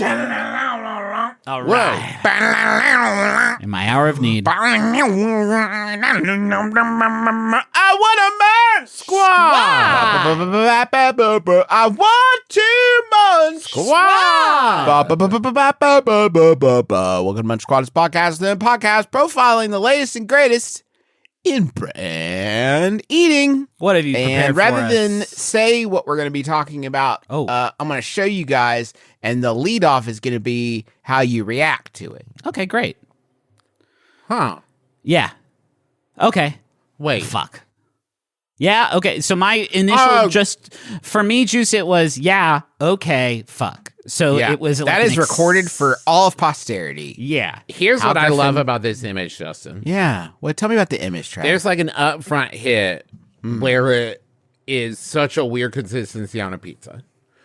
All right. In my hour of need. I want a Munch squad. I want to Munch squad. Welcome to Munch Squad, the podcast profiling the latest and greatest in brand eating. What have you prepared And for rather us? than say what we're going to be talking about, I'm going to show you guys, and the lead off is going to be how you react to it. Okay, great. Huh. Yeah. Okay. Wait. Fuck. Yeah, okay. So my initial for me, Juice, it was, yeah, okay, fuck. So it was like that is recorded for all of posterity. Yeah. Here's what I love about this image, Justin. Yeah. Well, tell me about the image, Travis. There's like an upfront hit where it is such a weird consistency on a pizza.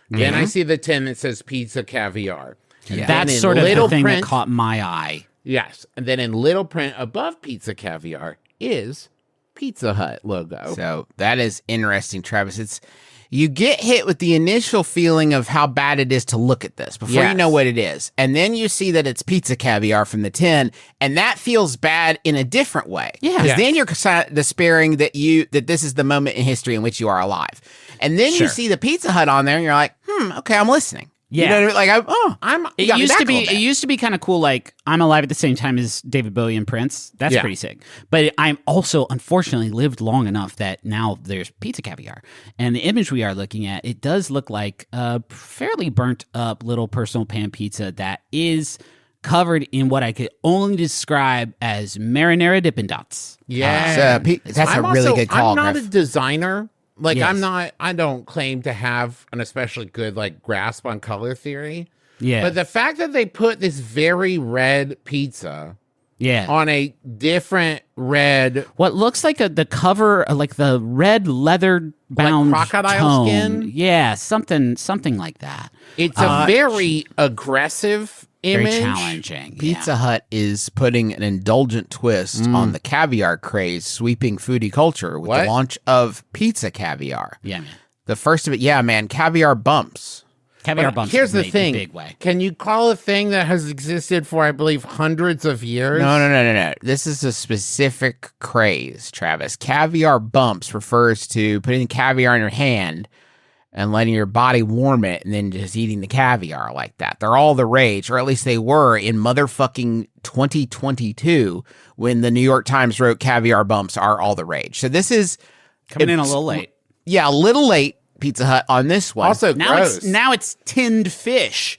Then I see the tin that says pizza caviar. Yeah. That's sort of the thing that caught my eye. Yes. And then in little print above pizza caviar is Pizza Hut logo. So that is interesting, Travis. You get hit with the initial feeling of how bad it is to look at this before you know what it is. And then you see that it's pizza caviar from the tin, and that feels bad in a different way. Yeah. Because then you're despairing that this is the moment in history in which you are alive. And then you see the Pizza Hut on there, and you're like, okay, I'm listening. Yeah. You know what I mean? It used to be kind of cool, like, I'm alive at the same time as David Bowie and Prince. That's pretty sick. But I'm also, unfortunately, lived long enough that now there's pizza caviar. And the image we are looking at, it does look like a fairly burnt up little personal pan pizza that is covered in what I could only describe as marinara Dippin' Dots. Yeah. That's a really good call, I'm not Griff. a designer. Like, Yes. I don't claim to have an especially good, like, grasp on color theory. Yeah. But the fact that they put this very red pizza on a different red... What looks like the cover, like the red leather bound like crocodile tone. skin? Yeah, something like that. It's a very aggressive image. Very challenging. Pizza Hut is putting an indulgent twist on the caviar craze sweeping foodie culture with the launch of pizza caviar. Yeah, man. The first of it, caviar bumps. Caviar bumps. Here's the made thing. In a big way. Can you call a thing that has existed for, I believe, hundreds of years? No. This is a specific craze, Travis. Caviar bumps refers to putting the caviar in your hand and letting your body warm it and then just eating the caviar like that. They're all the rage, or at least they were in motherfucking 2022 when the New York Times wrote caviar bumps are all the rage. So this is... Coming in a little late. Yeah, a little late, Pizza Hut, on this one. Also, gross. Now it's tinned fish.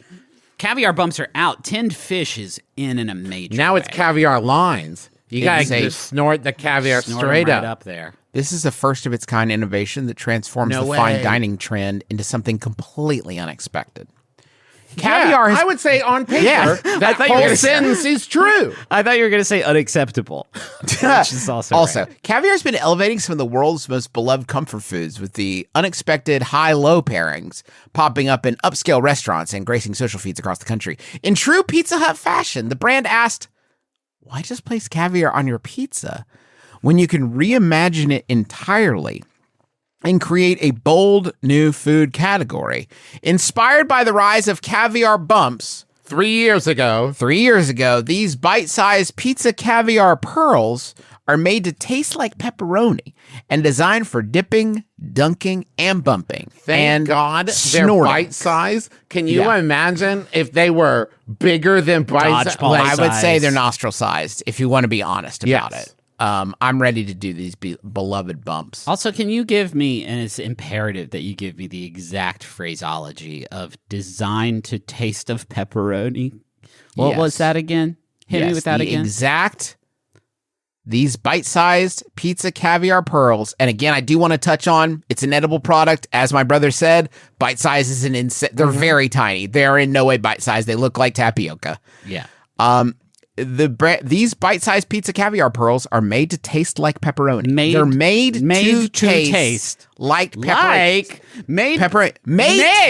Caviar bumps are out. Tinned fish is in a major Now way. it's caviar lines. You gotta Exactly. just snort the caviar Snort 'em straight right up. there. This is a first of its kind innovation that transforms No the fine way. dining trend into something completely unexpected. Caviar I would say on paper, Yeah. that whole sentence is true. I thought you were going to say unacceptable, which is also right. Caviar has been elevating some of the world's most beloved comfort foods with the unexpected high-low pairings popping up in upscale restaurants and gracing social feeds across the country. In true Pizza Hut fashion, the brand asked, why just place caviar on your pizza when you can reimagine it entirely and create a bold new food category? Inspired by the rise of caviar bumps 3 years ago, these bite-sized pizza caviar pearls are made to taste like pepperoni and designed for dipping, dunking, and bumping. thank God they're snorting. bite size. Can you imagine if they were bigger than bite size? Dodgeball I would say size. they're nostril-sized, if you want to be honest about Yes. it. I'm ready to do these beloved bumps. Also, can you give me, and it's imperative that you give me the exact phraseology of designed to taste of pepperoni? What was that again? Hit me with that again. These bite-sized pizza caviar pearls, and again, I do want to touch on, it's an edible product. As my brother said, bite size is they're very tiny. They're in no way bite-sized. They look like tapioca. Yeah. These bite-sized pizza caviar pearls are made to taste like pepperoni. They're made to taste like pepperoni.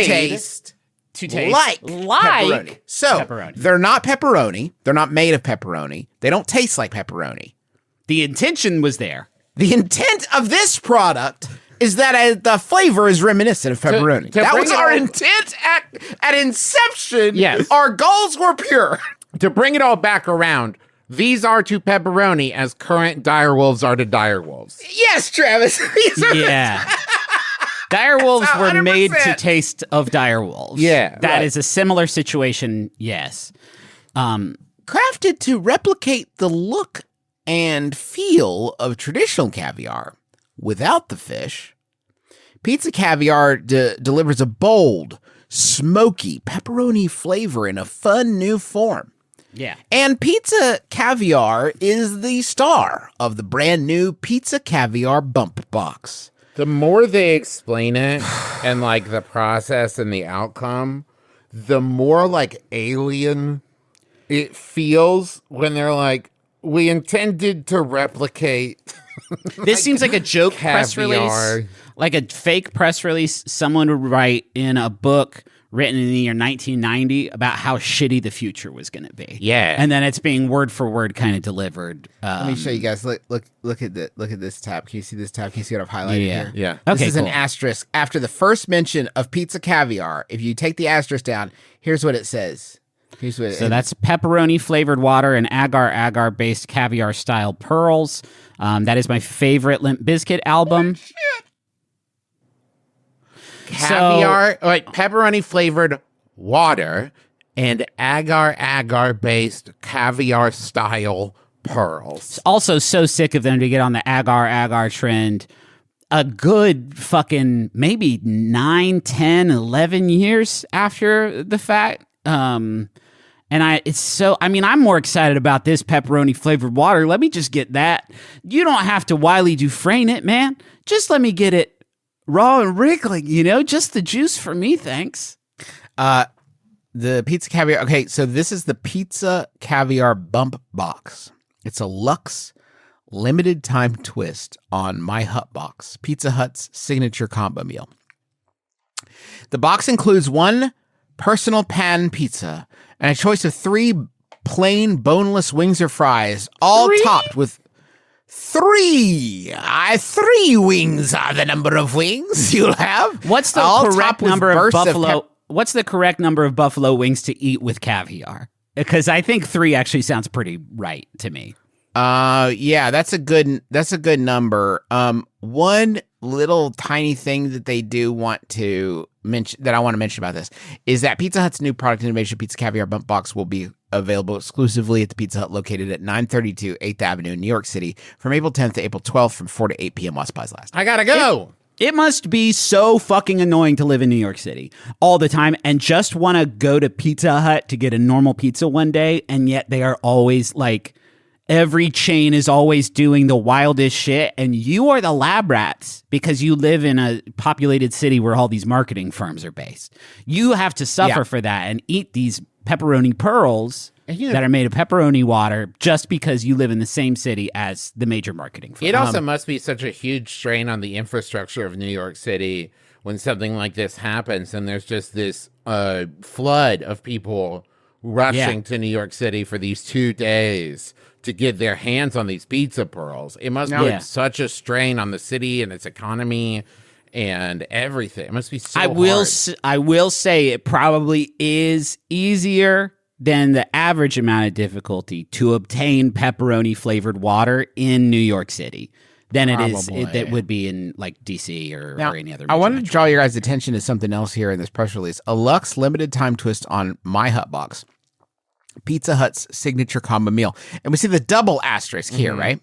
Taste like pepperoni. So pepperoni. they're not pepperoni. They're not made of pepperoni. They don't taste like pepperoni. The intention was there. The intent of this product is that the flavor is reminiscent of pepperoni. That was our intent at inception. Yes. Our goals were pure. To bring it all back around, these are to pepperoni as current direwolves are to direwolves. Yes, Travis. Yeah. Direwolves were 100%. made to taste of direwolves. Yeah, That is a similar situation, yes. Crafted to replicate the look and feel of traditional caviar without the fish, Pizza Caviar delivers a bold, smoky pepperoni flavor in a fun new form. Yeah. And Pizza Caviar is the star of the brand new Pizza Caviar Bump Box. The more they explain it and like the process and the outcome, the more like alien it feels when they're like, we intended to replicate. This seems like a joke press caviar. release, like a fake press release someone would write in a book written in the year 1990 about how shitty the future was going to be. Yeah. And then it's being word for word kind of delivered. Let me show you guys. Look at this tab. Can you see this tab? Can you see what I've highlighted here? Yeah. This Okay, is an cool. asterisk after the first mention of Pizza Caviar. If you take the asterisk down, here's what it says. So that's pepperoni flavored water and agar based caviar style pearls. That is my favorite Limp Bizkit album. Caviar, like pepperoni flavored water and agar based caviar style pearls. Also so sick of them to get on the agar trend a good fucking maybe 9, 10, 11 years after the fact. I'm more excited about this pepperoni flavored water. Let me just get that. You don't have to Wiley Dufresne it, man. Just let me get it raw and wriggling, just the juice for me, thanks. The Pizza Caviar. Okay, so this is the Pizza Caviar Bump Box. It's a luxe limited time twist on My Hut Box, Pizza Hut's signature combo meal. The box includes one personal pan pizza and a choice of 3 plain boneless wings or fries, all topped with 3. 3 wings are the number of wings you'll have. What's the all correct topped with number of bursts buffalo? What's the correct number of buffalo wings to eat with caviar? Because I think 3 actually sounds pretty right to me. Yeah, that's a good number. One little tiny thing that they do want to mention that I want to mention about this is that Pizza Hut's new product innovation, Pizza Caviar Bump Box, will be available exclusively at the Pizza Hut located at 932 8th Avenue in New York City from April 10th to April 12th from 4 to 8 p.m. while supplies last. I gotta go. It must be so fucking annoying to live in New York City all the time and just want to go to Pizza Hut to get a normal pizza one day, and yet they are always like, every chain is always doing the wildest shit, and you are the lab rats because you live in a populated city where all these marketing firms are based. You have to suffer for that and eat these pepperoni pearls that are made of pepperoni water just because you live in the same city as the major marketing firm. It also must be such a huge strain on the infrastructure of New York City when something like this happens and there's just this flood of people rushing to New York City for these 2 days to get their hands on these pizza pearls. It must put such a strain on the city and its economy and everything. It must be so hard. I will say it probably is easier than the average amount of difficulty to obtain pepperoni flavored water in New York City than it is that would be in like DC or any other. I wanted to draw your guys' attention to something else here in this press release. A luxe limited time twist on My Hut Box, Pizza Hut's signature combo meal. And we see the double asterisk here, right?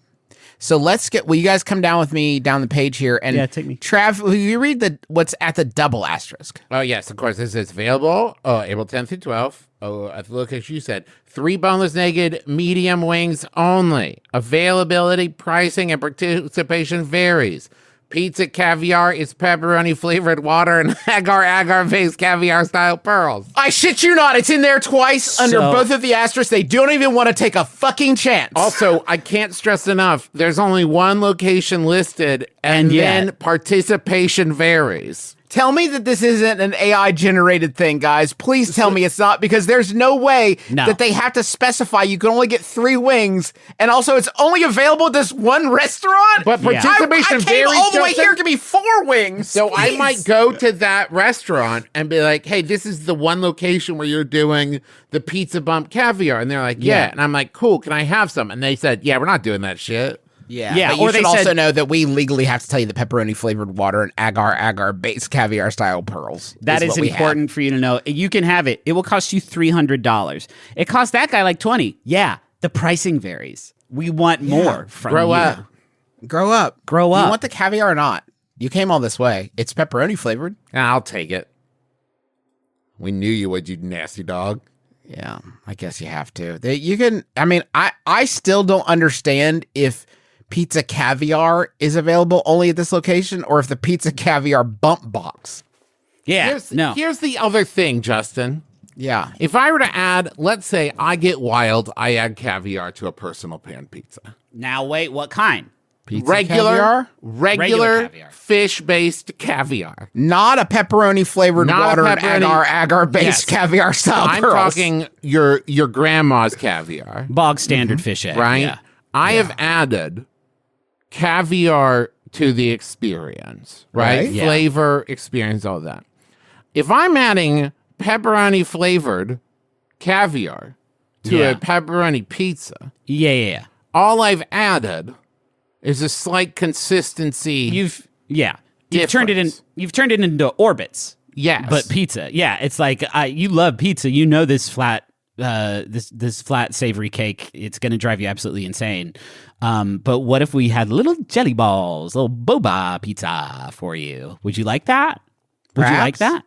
So will you guys come down with me down the page here? And take me. Trav, will you read what's at the double asterisk? Oh, yes, of course. This is available April 10th through 12th. Oh, at the location you said. 3 boneless naked medium wings only. Availability, pricing, and participation varies. Pizza Caviar is pepperoni flavored water and agar-based caviar style pearls. I shit you not. It's in there twice under both of the asterisks. They don't even want to take a fucking chance. Also, I can't stress enough, there's only one location listed and then participation varies. Tell me that this isn't an AI generated thing, guys. Please tell me it's not, because there's no way that they have to specify you can only get 3 wings, and also it's only available at this one restaurant. But participation I varies. came all the way here to be 4 wings. So please. I might go to that restaurant and be like, "Hey, this is the one location where you're doing the pizza bump caviar," and they're like, "Yeah," and I'm like, "Cool, can I have some?" And they said, "Yeah, we're not doing that shit." Yeah. But you should also know that we legally have to tell you the pepperoni flavored water and agar based caviar style pearls. That is important for you to know. You can have it. It will cost you $300. It cost that guy like $20. Yeah, the pricing varies. We want more from Grow you. up. Grow up. Grow up. You want the caviar or not? You came all this way. It's pepperoni flavored. I'll take it. We knew you would, you nasty dog. Yeah, I guess you have to. You can. I mean, I still don't understand if pizza caviar is available only at this location, or if the pizza caviar bump box. Yeah, Here's the other thing, Justin. Yeah. If I were to add, let's say I get wild, I add caviar to a personal pan pizza. Now wait, what kind? Pizza caviar? Regular caviar. Fish-based caviar. Not a pepperoni flavored water and agar based caviar style I'm pearls. talking your grandma's caviar. Bog standard fish egg. Right? Yeah. I have added caviar to the experience, right? Yeah. Flavor, experience, all that. If I'm adding pepperoni flavored caviar to a pepperoni pizza, Yeah. all I've added is a slight consistency. You've turned it into orbits. Yes. But pizza. Yeah, it's like you love pizza. You know this flat this flat savory cake, it's going to drive you absolutely insane. But what if we had little jelly balls, little boba pizza for you? Would you like that? Would you like that?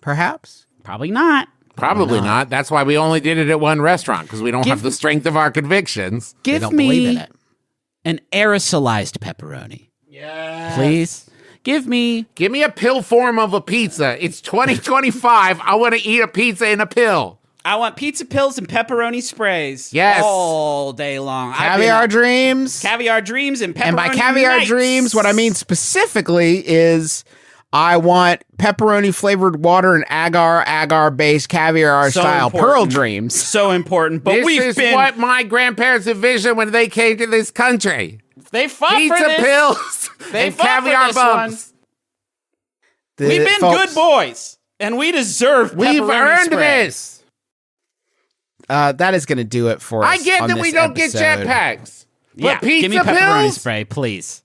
Perhaps. Probably not. Probably not. That's why we only did it at one restaurant, because we don't have the strength of our convictions. Give me an aerosolized pepperoni. Yeah. Please. Give me a pill form of a pizza. It's 2025. I want to eat a pizza in a pill. I want pizza pills and pepperoni sprays. Yes. All day long. Caviar dreams. Caviar dreams and pepperoni And by caviar nights. dreams, what I mean specifically is I want pepperoni flavored water and agar based caviar style pearl dreams. So important. But this is what my grandparents envisioned when they came to this country. They fought pizza for this. pills They and fought caviar for this bumps. We've been good boys, and we deserve We've pepperoni earned spray. this. That is going to do it for us. I get on that this we don't get episode. jetpacks. Yeah, But pizza give me pepperoni pills? spray, please.